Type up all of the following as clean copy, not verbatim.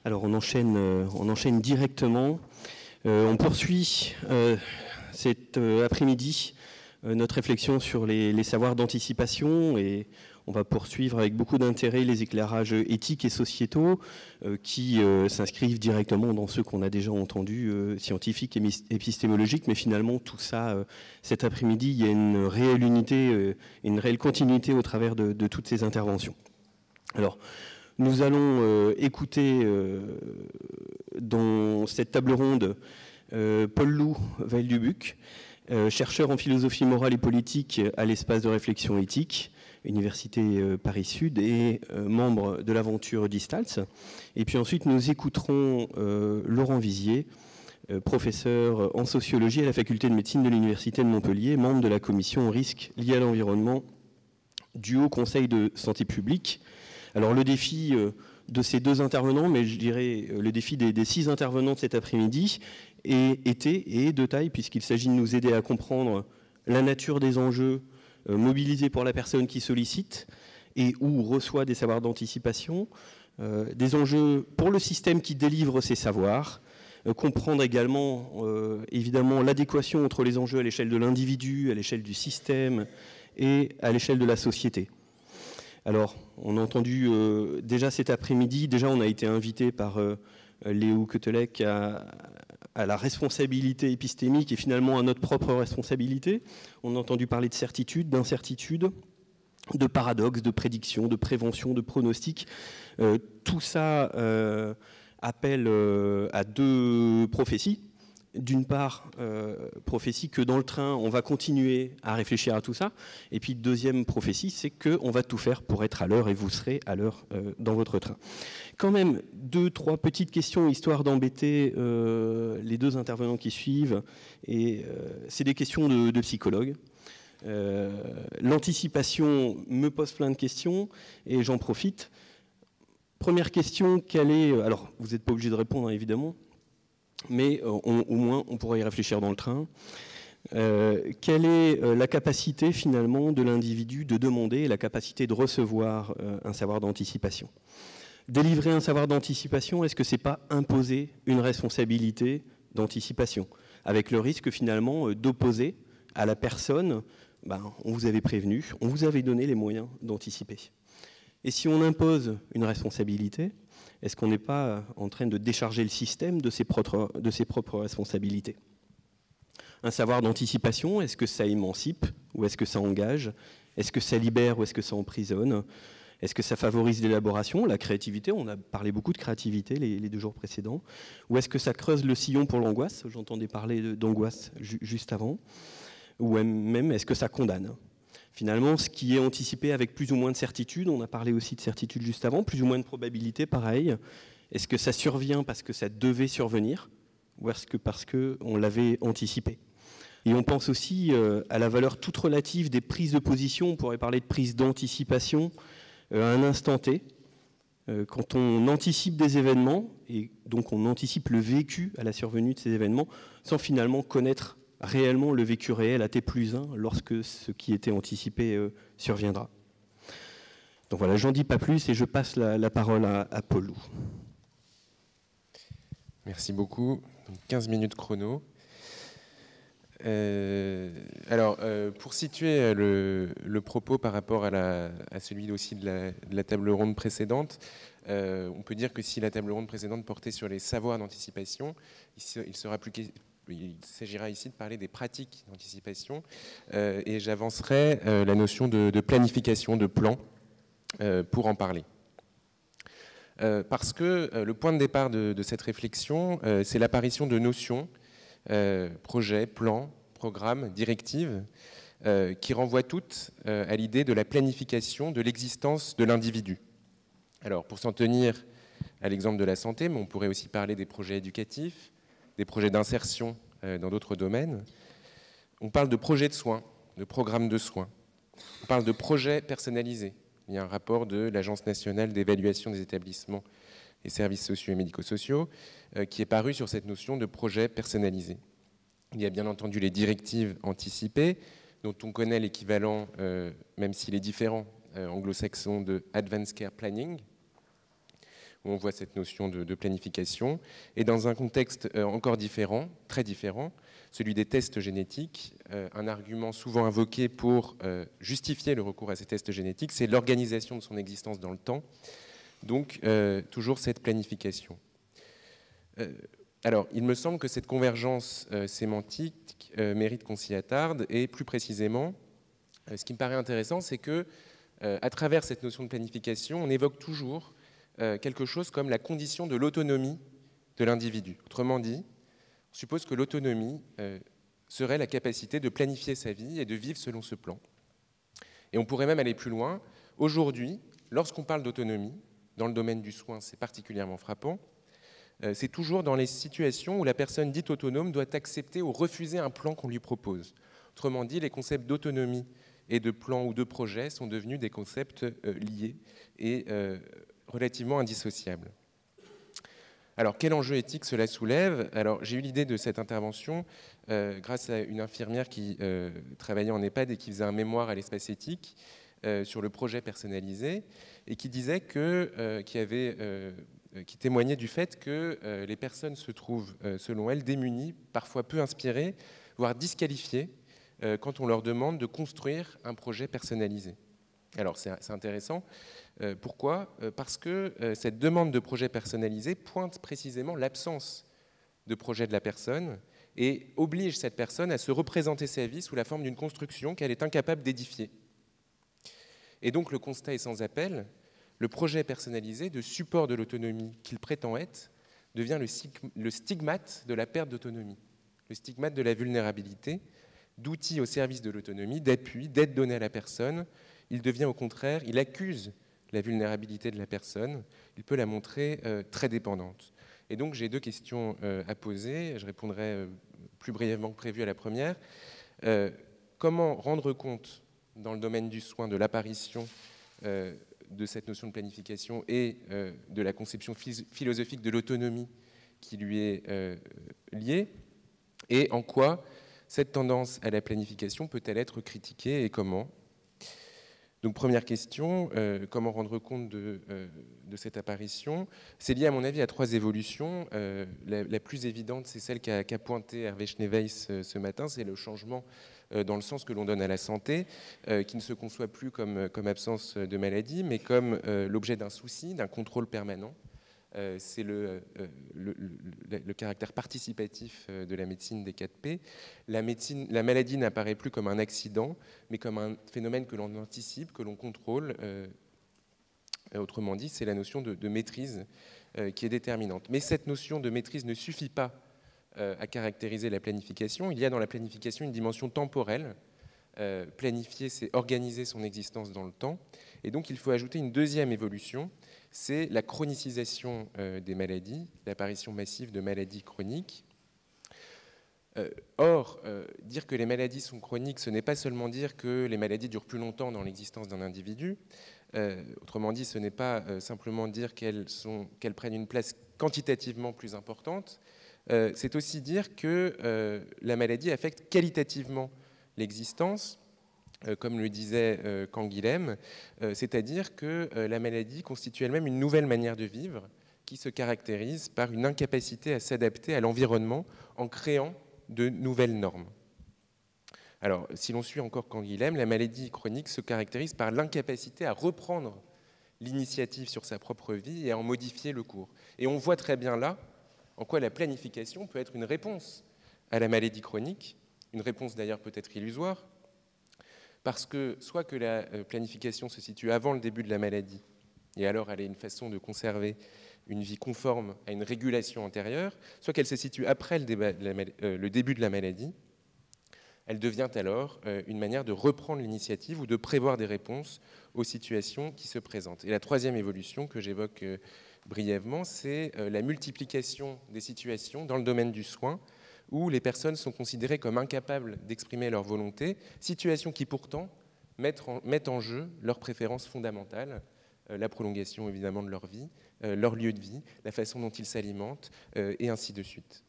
Alors on enchaîne directement. On poursuit cet après-midi notre réflexion sur les savoirs d'anticipation, et on va poursuivre avec beaucoup d'intérêt les éclairages éthiques et sociétaux qui s'inscrivent directement dans ceux qu'on a déjà entendus, scientifiques et épistémologiques, mais finalement tout ça, cet après-midi, il y a une réelle unité, une réelle continuité au travers de toutes ces interventions. Alors, nous allons écouter dans cette table ronde Paul-Loup Veil-Dubuc, chercheur en philosophie morale et politique à l'espace de réflexion éthique, Université Paris-Sud, et membre de l'aventure Distals. Et puis ensuite, nous écouterons Laurent Vizier, professeur en sociologie à la faculté de médecine de l'Université de Montpellier, membre de la commission risques liés à l'environnement du Haut Conseil de santé publique. Alors le défi de ces deux intervenants, mais je dirais le défi des 6 intervenants de cet après-midi, est de taille, puisqu'il s'agit de nous aider à comprendre la nature des enjeux mobilisés pour la personne qui sollicite et ou reçoit des savoirs d'anticipation, des enjeux pour le système qui délivre ces savoirs, comprendre également évidemment l'adéquation entre les enjeux à l'échelle de l'individu, à l'échelle du système et à l'échelle de la société. Alors, on a entendu déjà cet après-midi, on a été invité par Léo Ketelec à la responsabilité épistémique et finalement à notre propre responsabilité. On a entendu parler de certitude, d'incertitude, de paradoxe, de prédiction, de prévention, de pronostic. Tout ça appelle à 2 prophéties. D'une part, prophétie que dans le train, on va continuer à réfléchir à tout ça. Et puis, deuxième prophétie, c'est qu'on va tout faire pour être à l'heure, et vous serez à l'heure dans votre train. Quand même, 2-3 petites questions, histoire d'embêter les 2 intervenants qui suivent. Et c'est des questions de psychologue. L'anticipation me pose plein de questions, et j'en profite. Première question, quelle est... Alors, vous n'êtes pas obligé de répondre, hein, évidemment. Mais au moins, on pourra y réfléchir dans le train. Quelle est la capacité, finalement, de l'individu de demander et la capacité de recevoir un savoir d'anticipation ? Délivrer un savoir d'anticipation, est-ce que ce n'est pas imposer une responsabilité d'anticipation ? Avec le risque, finalement, d'opposer à la personne, on vous avait prévenu, on vous avait donné les moyens d'anticiper. Et si on impose une responsabilité, est-ce qu'on n'est pas en train de décharger le système de ses propres responsabilités ? Un savoir d'anticipation, est-ce que ça émancipe ou est-ce que ça engage ? Est-ce que ça libère ou est-ce que ça emprisonne ? Est-ce que ça favorise l'élaboration, la créativité ? On a parlé beaucoup de créativité les 2 jours précédents. Ou est-ce que ça creuse le sillon pour l'angoisse ? J'entendais parler d'angoisse juste avant. Ou même, est-ce que ça condamne ? Finalement, ce qui est anticipé avec plus ou moins de certitude, on a parlé aussi de certitude juste avant, plus ou moins de probabilité, pareil. Est-ce que ça survient parce que ça devait survenir, ou est-ce que parce qu'on l'avait anticipé ? Et on pense aussi à la valeur toute relative des prises de position, on pourrait parler de prise d'anticipation à un instant T. Quand on anticipe des événements, et donc on anticipe le vécu à la survenue de ces événements, sans finalement connaître réellement le vécu réel à T+1 lorsque ce qui était anticipé surviendra. Donc voilà, j'en dis pas plus et je passe la parole à Paul Loup. Merci beaucoup. 15 minutes chrono. Alors, pour situer le propos par rapport à celui aussi de la table ronde précédente, on peut dire que si la table ronde précédente portait sur les savoirs d'anticipation, il s'agira ici de parler des pratiques d'anticipation et j'avancerai la notion de planification, de plan, pour en parler. Parce que le point de départ de cette réflexion, c'est l'apparition de notions, projet, plan, programme, directive, qui renvoient toutes à l'idée de la planification de l'existence de l'individu. Alors, pour s'en tenir à l'exemple de la santé, mais on pourrait aussi parler des projets éducatifs, des projets d'insertion dans d'autres domaines. On parle de projets de soins, de programmes de soins. On parle de projets personnalisés. Il y a un rapport de l'Agence nationale d'évaluation des établissements et services sociaux et médico-sociaux qui est paru sur cette notion de projet personnalisé. Il y a bien entendu les directives anticipées, dont on connaît l'équivalent, même s'il est différent, anglo-saxon, de Advanced Care Planning, où on voit cette notion de planification. Et dans un contexte encore différent, très différent, celui des tests génétiques, un argument souvent invoqué pour justifier le recours à ces tests génétiques, c'est l'organisation de son existence dans le temps, donc toujours cette planification. Alors, il me semble que cette convergence sémantique mérite qu'on s'y attarde, et plus précisément, ce qui me paraît intéressant, c'est que à travers cette notion de planification, on évoque toujours quelque chose comme la condition de l'autonomie de l'individu. Autrement dit, on suppose que l'autonomie serait la capacité de planifier sa vie et de vivre selon ce plan. Et on pourrait même aller plus loin. Aujourd'hui, lorsqu'on parle d'autonomie, dans le domaine du soin, c'est particulièrement frappant, c'est toujours dans les situations où la personne dite autonome doit accepter ou refuser un plan qu'on lui propose. Autrement dit, les concepts d'autonomie et de plan ou de projet sont devenus des concepts liés et relativement indissociables. Alors, quel enjeu éthique cela soulève? Alors, j'ai eu l'idée de cette intervention grâce à une infirmière qui travaillait en EHPAD et qui faisait un mémoire à l'espace éthique sur le projet personnalisé, et qui disait qui témoignait du fait que les personnes se trouvent, selon elle, démunies, parfois peu inspirées, voire disqualifiées, quand on leur demande de construire un projet personnalisé. Alors, c'est intéressant. Pourquoi? Parce que cette demande de projet personnalisé pointe précisément l'absence de projet de la personne et oblige cette personne à se représenter sa vie sous la forme d'une construction qu'elle est incapable d'édifier. Et donc, le constat est sans appel. Le projet personnalisé, de support de l'autonomie qu'il prétend être, devient le stigmate de la perte d'autonomie, le stigmate de la vulnérabilité, d'outils au service de l'autonomie, d'appui, d'aide donnée à la personne. Il devient au contraire, il accuse la vulnérabilité de la personne, il peut la montrer très dépendante. Et donc j'ai deux questions à poser, je répondrai plus brièvement que prévu à la première. Comment rendre compte dans le domaine du soin de l'apparition de cette notion de planification et de la conception philosophique de l'autonomie qui lui est liée, et en quoi cette tendance à la planification peut-elle être critiquée et comment? Donc première question, comment rendre compte de cette apparition? C'est lié à mon avis à trois évolutions. La plus évidente, c'est celle qu'a pointé Hervé Schneeweis ce matin, c'est le changement dans le sens que l'on donne à la santé, qui ne se conçoit plus comme absence de maladie, mais comme l'objet d'un souci, d'un contrôle permanent. C'est le caractère participatif de la médecine des 4P. La maladie n'apparaît plus comme un accident, mais comme un phénomène que l'on anticipe, que l'on contrôle. Autrement dit, c'est la notion de maîtrise qui est déterminante. Mais cette notion de maîtrise ne suffit pas à caractériser la planification. Il y a dans la planification une dimension temporelle. Planifier, c'est organiser son existence dans le temps. Et donc, il faut ajouter une deuxième évolution, c'est la chronicisation des maladies, l'apparition massive de maladies chroniques. Or, dire que les maladies sont chroniques, ce n'est pas seulement dire que les maladies durent plus longtemps dans l'existence d'un individu. Autrement dit, ce n'est pas simplement dire qu'elles prennent une place quantitativement plus importante. C'est aussi dire que la maladie affecte qualitativement l'existence, comme le disait Canguilhem, c'est-à-dire que la maladie constitue elle-même une nouvelle manière de vivre qui se caractérise par une incapacité à s'adapter à l'environnement en créant de nouvelles normes. Alors, si l'on suit encore Canguilhem, la maladie chronique se caractérise par l'incapacité à reprendre l'initiative sur sa propre vie et à en modifier le cours. Et on voit très bien là en quoi la planification peut être une réponse à la maladie chronique, une réponse d'ailleurs peut-être illusoire, parce que soit que la planification se situe avant le début de la maladie, et alors elle est une façon de conserver une vie conforme à une régulation antérieure, soit qu'elle se situe après le début de la maladie, elle devient alors une manière de reprendre l'initiative ou de prévoir des réponses aux situations qui se présentent. Et la troisième évolution que j'évoque brièvement, c'est la multiplication des situations dans le domaine du soin, où les personnes sont considérées comme incapables d'exprimer leur volonté, situation qui pourtant mettent en jeu leurs préférences fondamentales, la prolongation évidemment de leur vie, leur lieu de vie, la façon dont ils s'alimentent, et ainsi de suite.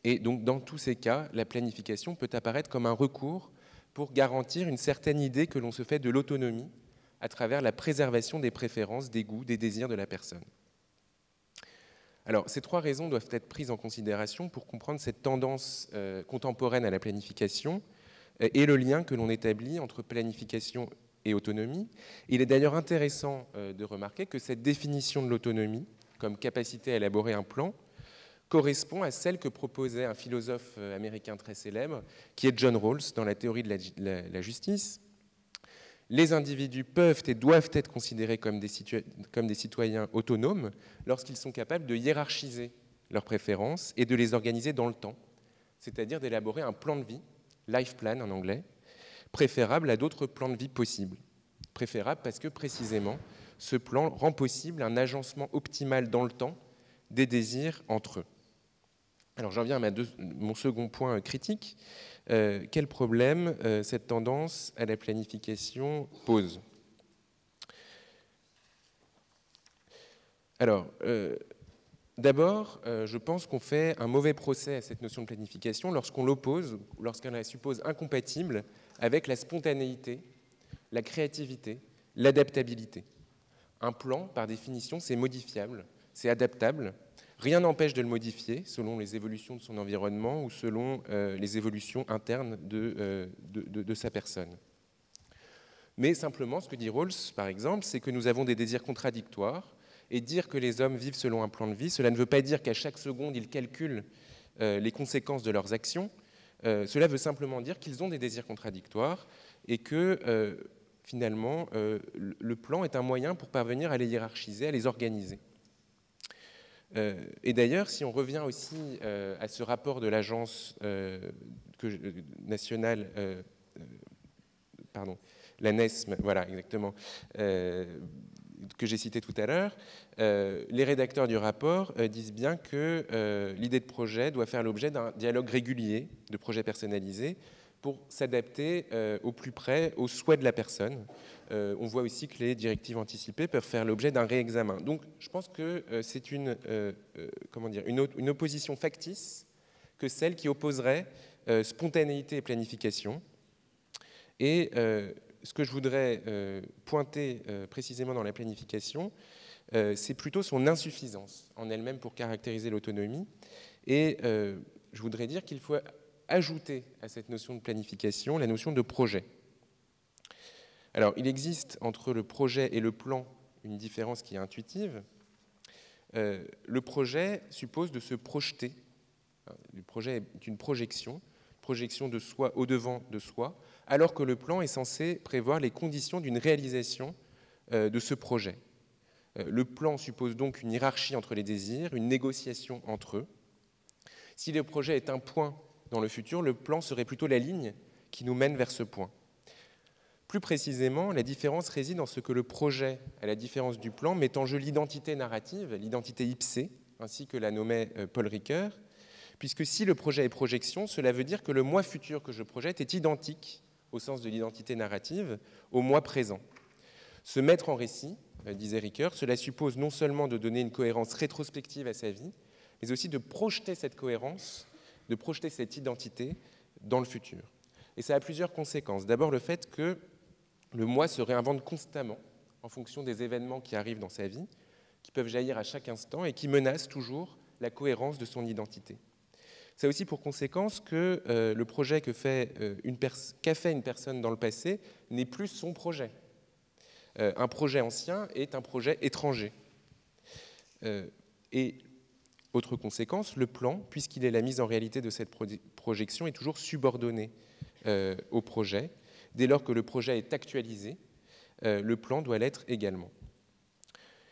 Et donc dans tous ces cas, la planification peut apparaître comme un recours pour garantir une certaine idée que l'on se fait de l'autonomie à travers la préservation des préférences, des goûts, des désirs de la personne. Alors, ces 3 raisons doivent être prises en considération pour comprendre cette tendance contemporaine à la planification et le lien que l'on établit entre planification et autonomie. Il est d'ailleurs intéressant de remarquer que cette définition de l'autonomie comme capacité à élaborer un plan correspond à celle que proposait un philosophe américain très célèbre, qui est John Rawls, dans la théorie de la justice. Les individus peuvent et doivent être considérés comme des citoyens autonomes lorsqu'ils sont capables de hiérarchiser leurs préférences et de les organiser dans le temps, c'est-à-dire d'élaborer un plan de vie, life plan en anglais, préférable à d'autres plans de vie possibles. Préférable parce que précisément, ce plan rend possible un agencement optimal dans le temps des désirs entre eux. Alors j'en viens à mon second point critique. Quel problème cette tendance à la planification pose? Alors, d'abord, je pense qu'on fait un mauvais procès à cette notion de planification lorsqu'on l'oppose, lorsqu'on la suppose incompatible avec la spontanéité, la créativité, l'adaptabilité. Un plan, par définition, c'est modifiable, c'est adaptable. Rien n'empêche de le modifier selon les évolutions de son environnement ou selon les évolutions internes de sa personne. Mais simplement, ce que dit Rawls, par exemple, c'est que nous avons des désirs contradictoires, et dire que les hommes vivent selon un plan de vie, cela ne veut pas dire qu'à chaque seconde, ils calculent les conséquences de leurs actions. Cela veut simplement dire qu'ils ont des désirs contradictoires et que, finalement, le plan est un moyen pour parvenir à les hiérarchiser, à les organiser. Et d'ailleurs, si on revient aussi à ce rapport de l'agence nationale, la NESM, voilà, exactement, que j'ai cité tout à l'heure, les rédacteurs du rapport disent bien que l'idée de projet doit faire l'objet d'un dialogue régulier, de projet personnalisé, pour s'adapter au plus près aux souhaits de la personne. On voit aussi que les directives anticipées peuvent faire l'objet d'un réexamen. Donc je pense que c'est une opposition factice que celle qui opposerait spontanéité et planification. Et ce que je voudrais pointer précisément dans la planification, c'est plutôt son insuffisance en elle-même pour caractériser l'autonomie. Et je voudrais dire qu'il faut ajouter à cette notion de planification la notion de projet. Alors, il existe entre le projet et le plan une différence qui est intuitive. Le projet suppose de se projeter. Le projet est une projection de soi au-devant de soi, alors que le plan est censé prévoir les conditions d'une réalisation de ce projet. Le plan suppose donc une hiérarchie entre les désirs, une négociation entre eux. Si le projet est un point dans le futur, le plan serait plutôt la ligne qui nous mène vers ce point. Plus précisément, la différence réside dans ce que le projet, à la différence du plan, met en jeu l'identité narrative, l'identité ipsée, ainsi que la nommait Paul Ricoeur, puisque si le projet est projection, cela veut dire que le moi futur que je projette est identique, au sens de l'identité narrative, au moi présent. Se mettre en récit, disait Ricoeur, cela suppose non seulement de donner une cohérence rétrospective à sa vie, mais aussi de projeter cette cohérence, de projeter cette identité dans le futur. Et ça a plusieurs conséquences. D'abord, le fait que le moi se réinvente constamment en fonction des événements qui arrivent dans sa vie, qui peuvent jaillir à chaque instant et qui menacent toujours la cohérence de son identité. Ça a aussi pour conséquence que le projet qu'a fait une personne dans le passé n'est plus son projet. Un projet ancien est un projet étranger. Et autre conséquence, le plan, puisqu'il est la mise en réalité de cette projection, est toujours subordonné au projet. Dès lors que le projet est actualisé, le plan doit l'être également.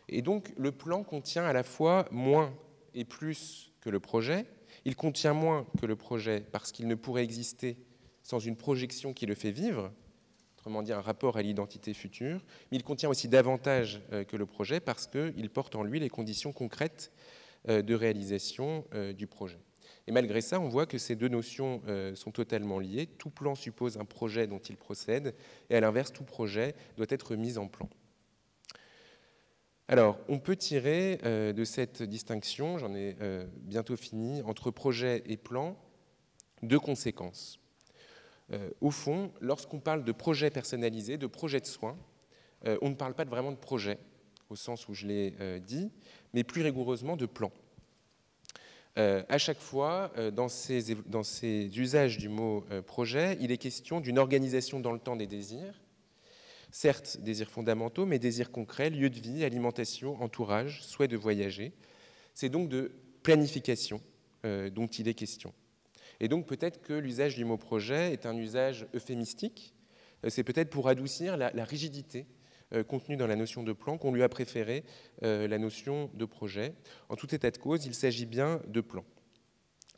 Et donc, le plan contient à la fois moins et plus que le projet. Il contient moins que le projet parce qu'il ne pourrait exister sans une projection qui le fait vivre, autrement dit un rapport à l'identité future, mais il contient aussi davantage que le projet parce qu'il porte en lui les conditions concrètes de réalisation du projet. Et malgré ça, on voit que ces deux notions sont totalement liées. Tout plan suppose un projet dont il procède, et à l'inverse, tout projet doit être mis en plan. Alors, on peut tirer de cette distinction, j'en ai bientôt fini, entre projet et plan, deux conséquences. Au fond, lorsqu'on parle de projet personnalisé, de projet de soins, on ne parle pas vraiment de projet, au sens où je l'ai dit, mais plus rigoureusement de plan. À chaque fois, dans ces usages du mot projet, il est question d'une organisation dans le temps des désirs, certes désirs fondamentaux, mais désirs concrets, lieu de vie, alimentation, entourage, souhait de voyager. C'est donc de planification dont il est question. Et donc peut-être que l'usage du mot projet est un usage euphémistique, c'est peut-être pour adoucir la rigidité contenue dans la notion de plan qu'on lui a préféré la notion de projet. En tout état de cause, il s'agit bien de plan.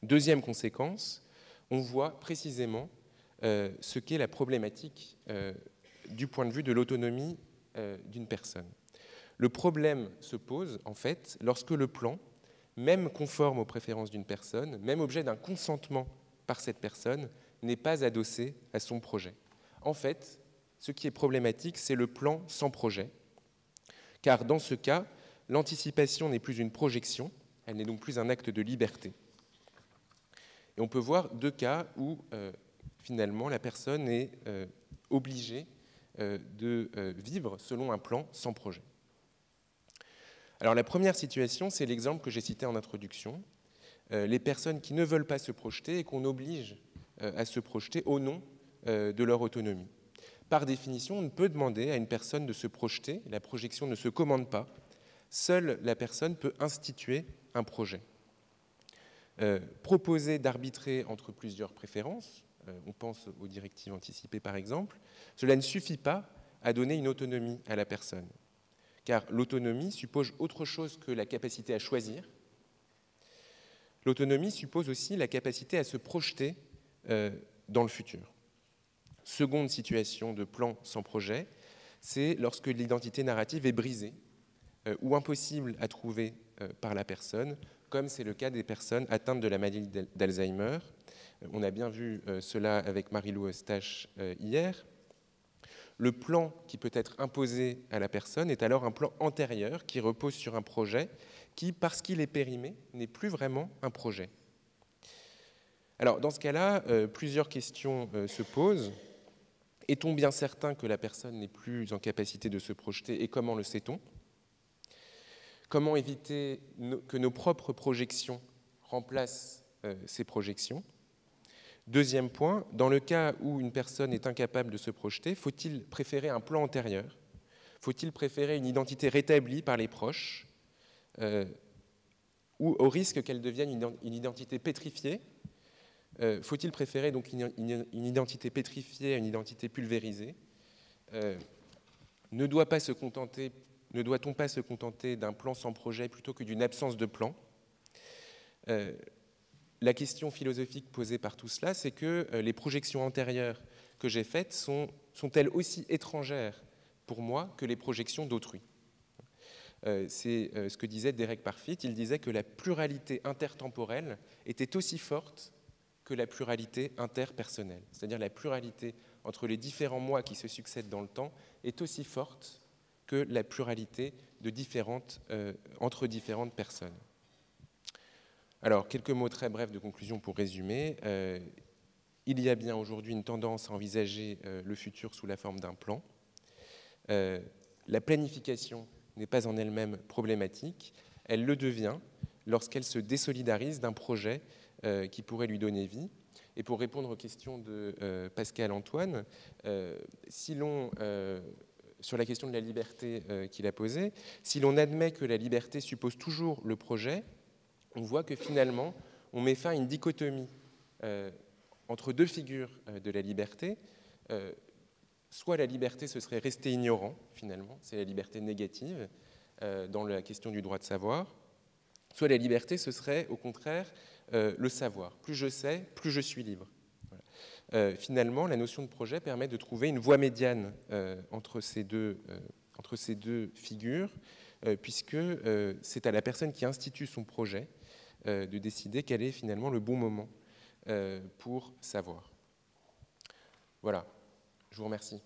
Deuxième conséquence, on voit précisément ce qu'est la problématique du point de vue de l'autonomie d'une personne. Le problème se pose, en fait, lorsque le plan, même conforme aux préférences d'une personne, même objet d'un consentement par cette personne, n'est pas adossé à son projet. En fait, ce qui est problématique, c'est le plan sans projet, car dans ce cas, l'anticipation n'est plus une projection, elle n'est donc plus un acte de liberté. Et on peut voir deux cas où, finalement, la personne est obligée de vivre selon un plan sans projet. Alors la première situation, c'est l'exemple que j'ai cité en introduction, les personnes qui ne veulent pas se projeter et qu'on oblige à se projeter au nom de leur autonomie. Par définition, on ne peut demander à une personne de se projeter, la projection ne se commande pas, seule la personne peut instituer un projet. Proposer d'arbitrer entre plusieurs préférences, on pense aux directives anticipées par exemple, cela ne suffit pas à donner une autonomie à la personne. Car l'autonomie suppose autre chose que la capacité à choisir. L'autonomie suppose aussi la capacité à se projeter dans le futur. Seconde situation de plan sans projet, c'est lorsque l'identité narrative est brisée ou impossible à trouver par la personne, comme c'est le cas des personnes atteintes de la maladie d'Alzheimer. On a bien vu cela avec Marie-Lou Eustache hier. Le plan qui peut être imposé à la personne est alors un plan antérieur qui repose sur un projet qui, parce qu'il est périmé, n'est plus vraiment un projet. Alors, dans ce cas-là, plusieurs questions se posent. Est-on bien certain que la personne n'est plus en capacité de se projeter et comment le sait-on ? Comment éviter que nos propres projections remplacent ces projections ? Deuxième point, dans le cas où une personne est incapable de se projeter, faut-il préférer un plan antérieur ? Faut-il préférer une identité rétablie par les proches ou au risque qu'elle devienne une identité pétrifiée ? Faut-il préférer donc une identité pétrifiée à une identité pulvérisée ? Ne doit-on pas se contenter d'un plan sans projet plutôt que d'une absence de plan ? La question philosophique posée par tout cela, c'est que les projections antérieures que j'ai faites sont-elles aussi étrangères pour moi que les projections d'autrui ? C'est ce que disait Derek Parfit. Il disait que la pluralité intertemporelle était aussi forte que la pluralité interpersonnelle. C'est-à-dire la pluralité entre les différents moi qui se succèdent dans le temps est aussi forte que la pluralité entre différentes personnes. Alors, quelques mots très brefs de conclusion pour résumer. Il y a bien aujourd'hui une tendance à envisager le futur sous la forme d'un plan. La planification n'est pas en elle-même problématique. Elle le devient lorsqu'elle se désolidarise d'un projet qui pourrait lui donner vie. Et pour répondre aux questions de Pascal Antoine, sur la question de la liberté qu'il a posée, si l'on admet que la liberté suppose toujours le projet, on voit que finalement, on met fin à une dichotomie entre deux figures de la liberté. Soit la liberté, ce serait rester ignorant, finalement, c'est la liberté négative dans la question du droit de savoir. Soit la liberté, ce serait au contraire le savoir. Plus je sais, plus je suis libre. Voilà. Finalement, la notion de projet permet de trouver une voie médiane entre ces deux figures, puisque c'est à la personne qui institue son projet de décider quel est finalement le bon moment pour savoir. Voilà, je vous remercie.